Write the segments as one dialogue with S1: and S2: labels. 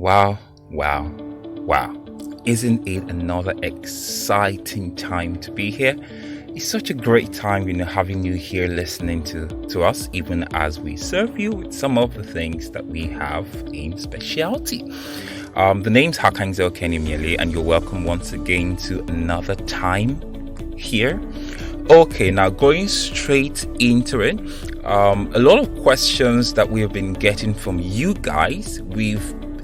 S1: Wow, wow, wow. Isn't it another exciting time to be here? It's such a great time, having you here listening to us, even as we serve you with some of the things that we have in specialty. The name's Harkheindzel Kenny Omiyale, and you're welcome once again to another time here. Okay, now going straight into it, a lot of questions that we have been getting from you guys,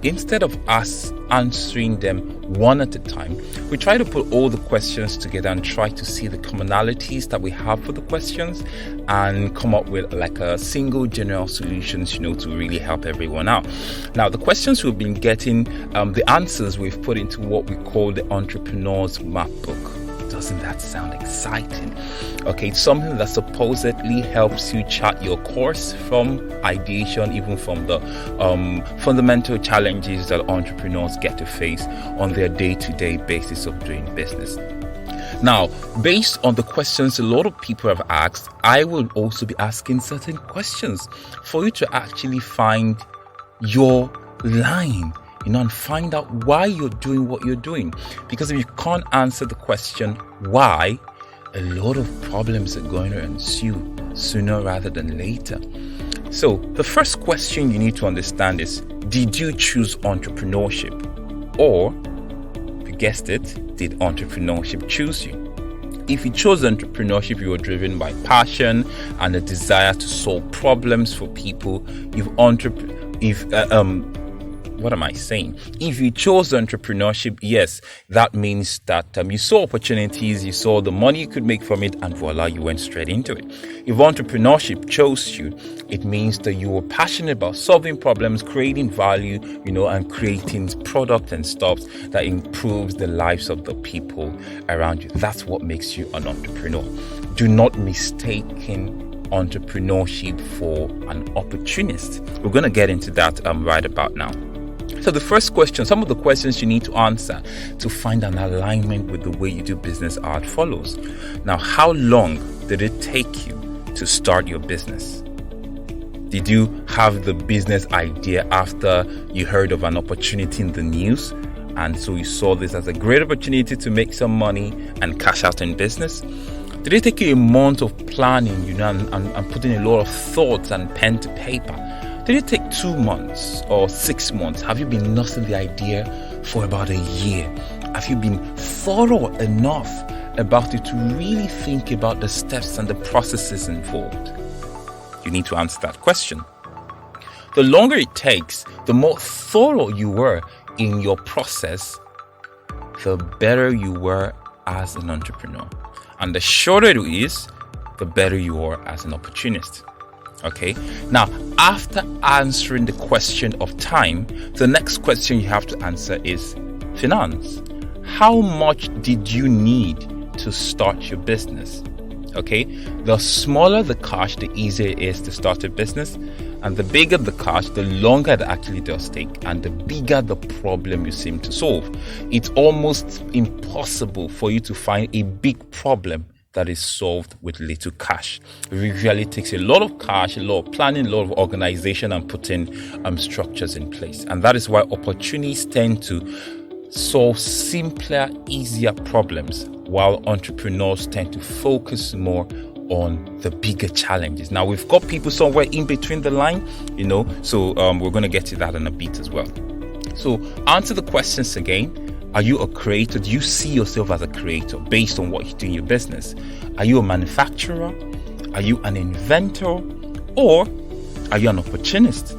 S1: instead of us answering them one at a time, we try to put all the questions together and try to see the commonalities that we have for the questions and come up with like a single general solutions, to really help everyone out. Now, the questions we've been getting, the answers we've put into what we call the Entrepreneur's Map Book. Doesn't that sound exciting? Okay, it's something that supposedly helps you chart your course from ideation, even from the fundamental challenges that entrepreneurs get to face on their day-to-day basis of doing business. Now, based on the questions a lot of people have asked, I will also be asking certain questions for you to actually find your line, and find out why you're doing what you're doing. Because if you can't answer the question why, a lot of problems are going to ensue sooner rather than later. So the first question you need to understand is, did you choose entrepreneurship? Or, you guessed it, did entrepreneurship choose you? If you chose entrepreneurship, you were driven by passion and a desire to solve problems for people. What am I saying? If you chose entrepreneurship, yes, that means that you saw opportunities, you saw the money you could make from it, and voila, you went straight into it. If entrepreneurship chose you, it means that you were passionate about solving problems, creating value, and creating product and stuff that improves the lives of the people around you. That's what makes you an entrepreneur. Do not mistake entrepreneurship for an opportunist. We're going to get into that right about now. So the first question, some of the questions you need to answer to find an alignment with the way you do business are as follows. Now, how long did it take you to start your business? Did you have the business idea after you heard of an opportunity in the news? And so you saw this as a great opportunity to make some money and cash out in business? Did it take you a month of planning, and putting a lot of thoughts and pen to paper? Did it take 2 months or 6 months? Have you been nursing the idea for about a year? Have you been thorough enough about it to really think about the steps and the processes involved? You need to answer that question. The longer it takes, the more thorough you were in your process, the better you were as an entrepreneur. And the shorter it is, the better you are as an opportunist. Okay, now after answering the question of time, the next question you have to answer is finance. How much did you need to start your business? Okay, the smaller the cash, the easier it is to start a business, and the bigger the cash, the longer it actually does take, and the bigger the problem you seem to solve. It's almost impossible for you to find a big problem that is solved with little cash. It usually takes a lot of cash, a lot of planning, a lot of organization, and putting structures in place. And that is why opportunities tend to solve simpler, easier problems, while entrepreneurs tend to focus more on the bigger challenges. Now, we've got people somewhere in between the line, so we're going to get to that in a bit as well. So answer the questions again. Are you a creator? Do you see yourself as a creator based on what you do in your business? Are you a manufacturer? Are you an inventor? Or are you an opportunist?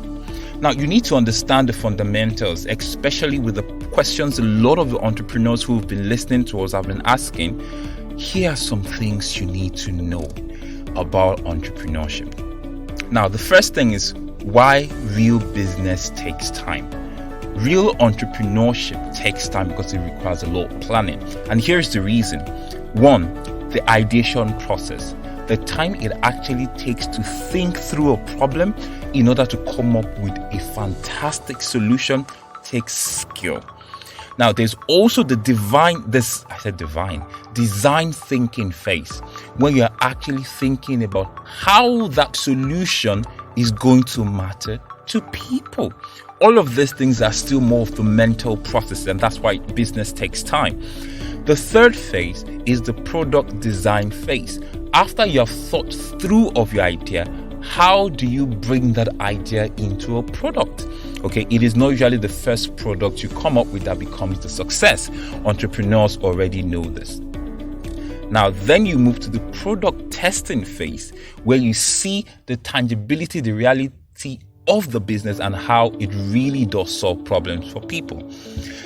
S1: Now, you need to understand the fundamentals, especially with the questions a lot of the entrepreneurs who've been listening to us have been asking. Here are some things you need to know about entrepreneurship. Now, the first thing is why real business takes time. Real entrepreneurship takes time because it requires a lot of planning. And here's the reason. 1, the ideation process. The time it actually takes to think through a problem in order to come up with a fantastic solution takes skill. Now, there's also the design thinking phase, when you're actually thinking about how that solution is going to matter to people. All of these things are still more of the mental process, and that's why business takes time. The third phase is the product design phase. After you have thought through of your idea, how do you bring that idea into a product? Okay, it is not usually the first product you come up with that becomes the success. Entrepreneurs already know this. Now, then you move to the product testing phase, where you see the tangibility, the reality of the business and how it really does solve problems for people.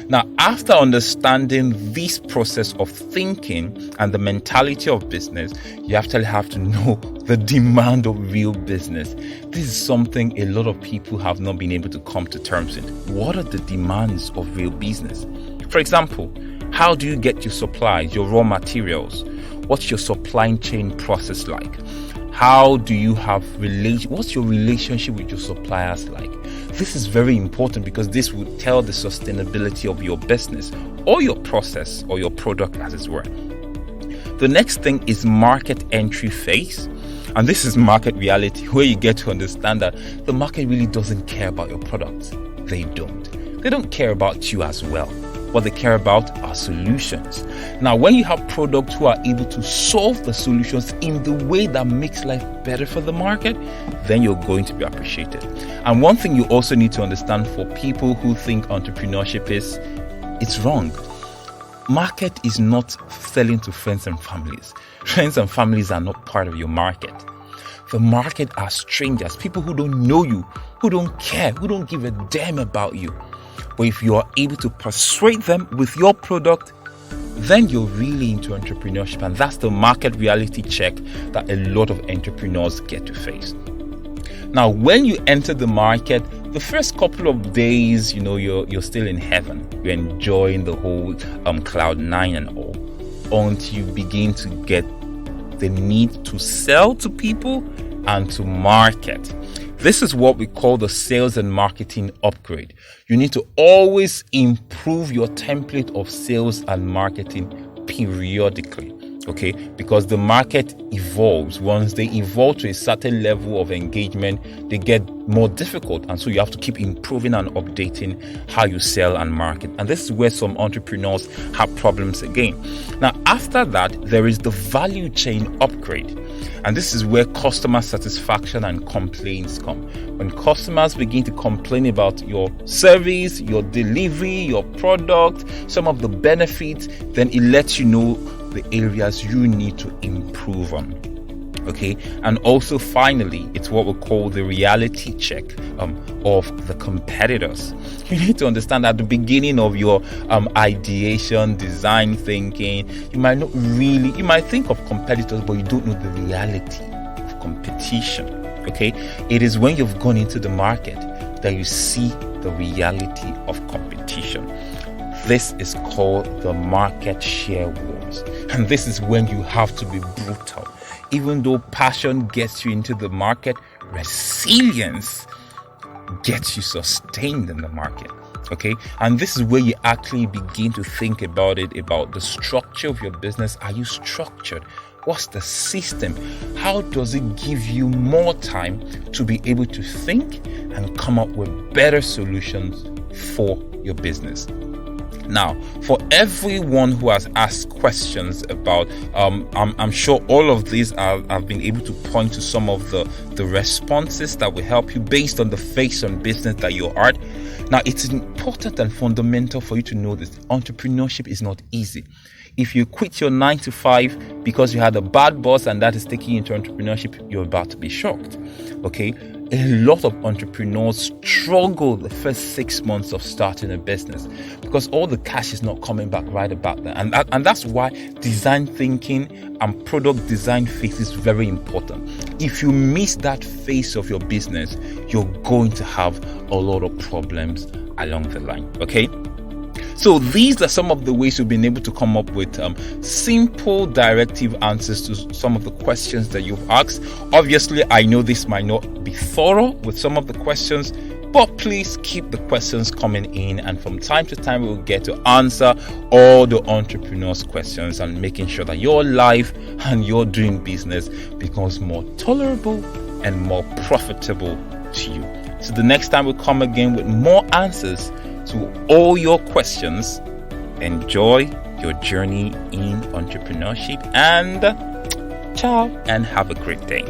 S1: Now, after understanding this process of thinking and the mentality of business, you actually have to know the demand of real business. This is something a lot of people have not been able to come to terms with. What are the demands of real business? For example, how do you get your supplies, your raw materials? What's your supply chain process like? How do you have what's your relationship with your suppliers like? This is very important because this will tell the sustainability of your business or your process or your product, as it were. The next thing is market entry phase. And this is market reality, where you get to understand that the market really doesn't care about your products. They don't. They don't care about you as well. What they care about are solutions. Now, when you have products who are able to solve the solutions in the way that makes life better for the market, then you're going to be appreciated. And one thing you also need to understand for people who think entrepreneurship it's wrong. Market is not selling to friends and families. Friends and families are not part of your market. The market are strangers, people who don't know you, who don't care, who don't give a damn about you. But if you are able to persuade them with your product, then you're really into entrepreneurship. And that's the market reality check that a lot of entrepreneurs get to face. Now, when you enter the market, the first couple of days, you're still in heaven. You're enjoying the whole cloud nine and all, until you begin to get the need to sell to people and to market. This is what we call the sales and marketing upgrade. You need to always improve your template of sales and marketing periodically, okay? Because the market evolves. Once they evolve to a certain level of engagement, they get more difficult. And so you have to keep improving and updating how you sell and market. And this is where some entrepreneurs have problems again. Now, after that, there is the value chain upgrade. And this is where customer satisfaction and complaints come. When customers begin to complain about your service, your delivery, your product, some of the benefits, then it lets you know the areas you need to improve on. Okay, and also finally, it's what we call the reality check of the competitors. You need to understand at the beginning of your ideation, design thinking, you might think of competitors, but you don't know the reality of competition. Okay, it is when you've gone into the market that you see the reality of competition. This is called the market share wars, and this is when you have to be brutal. Even though passion gets you into the market, resilience gets you sustained in the market. Okay, and this is where you actually begin to think about the structure of your business. Are you structured? What's the system? How does it give you more time to be able to think and come up with better solutions for your business? Now, for everyone who has asked questions about, I'm sure all of these I've been able to point to some of the responses that will help you based on the phase on business that you're at. Now, it's important and fundamental for you to know this. Entrepreneurship is not easy. If you quit your 9 to 5 because you had a bad boss and that is taking you into entrepreneurship, you're about to be shocked. Okay? A lot of entrepreneurs struggle the first 6 months of starting a business because all the cash is not coming back right about that. And that's why design thinking and product design phase is very important. If you miss that phase of your business, you're going to have a lot of problems along the line. Okay? So these are some of the ways we've been able to come up with simple directive answers to some of the questions that you've asked. Obviously, I know this might not be thorough with some of the questions, but please keep the questions coming in, and from time to time we'll get to answer all the entrepreneurs' questions and making sure that your life and your doing business becomes more tolerable and more profitable to you. So the next time we come again with more answers to all your questions, enjoy your journey in entrepreneurship, and ciao and have a great day.